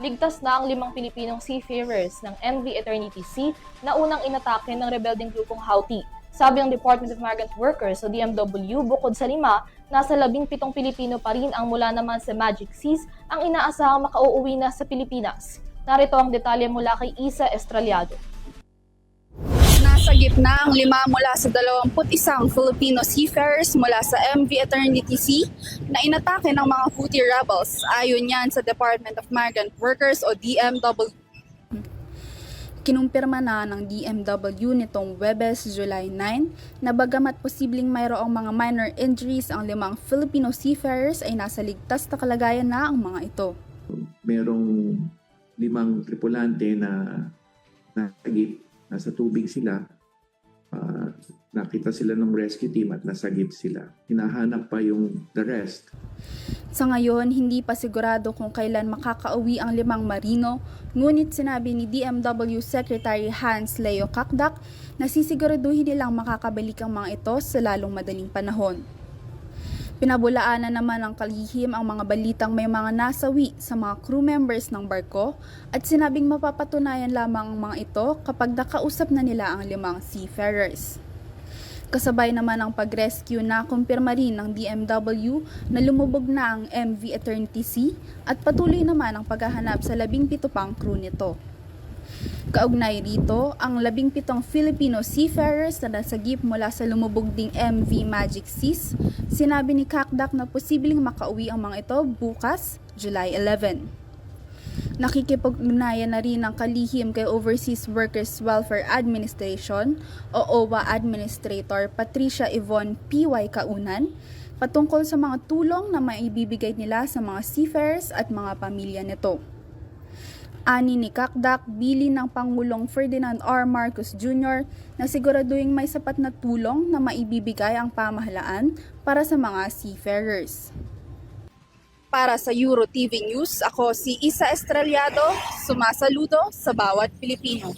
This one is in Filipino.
ligtas na ang 5 Pilipinong seafarers ng MV Eternity Sea na unang inatake ng rebelding grupong Houthi. Sabi ng Department of Migrant Workers o DMW, bukod sa 5, nasa 17 Pilipino pa rin ang mula naman sa Magic Seas ang inaasahang makauuwi na sa Pilipinas. Narito ang detalye mula kay Isa Estraliado. Nasa gitna ang 5 mula sa 21 Filipino seafarers mula sa MV Eternity Sea na inatake ng mga Houthi rebels ayon yan sa Department of Migrant Workers o DMW. Kinumpirma na ng DMW nitong Webes, July 9 na bagamat posibleng mayroong mga minor injuries ang 5 Filipino seafarers ay nasa ligtas na kalagayan na ang mga ito. Merong 5 tripulante na nasagip, nasa tubig sila. Nakita sila ng rescue team at nasagip sila. Hinahanap pa yung the rest. Sa ngayon, hindi pa sigurado kung kailan makakauwi ang 5 marino, ngunit sinabi ni DMW Secretary Hans Leo Kakdak na sisiguraduhin nilang makakabalik ang mga ito sa lalong madaling panahon. Pinabulaanan naman ng kalihim ang mga balitang may mga nasawi sa mga crew members ng barko at sinabing mapapatunayan lamang ang mga ito kapag nakausap na nila ang 5 seafarers. Kasabay naman ang pag-rescue na kumpirma rin ng DMW na lumubog na ang MV Eternity Sea at patuloy naman ang paghahanap sa 17 pang crew nito. Kaugnay rito, ang 17 Filipino seafarers na nasagip mula sa lumubog ding MV Magic Seas, sinabi ni Kakdak na posibleng makauwi ang mga ito bukas, July 11. Nakikipag-ugnayan na rin ang kalihim kay Overseas Workers Welfare Administration o OWA Administrator Patricia Yvonne P.Y. Kaunan patungkol sa mga tulong na maibibigay nila sa mga seafarers at mga pamilya nito. Ani ni Kakdak, bilin ng Pangulong Ferdinand R. Marcos Jr. na siguraduhin may sapat na tulong na maibibigay ang pamahalaan para sa mga seafarers. Para sa Euro TV News, ako si Isa Estraliado, sumasaludo sa bawat Pilipino.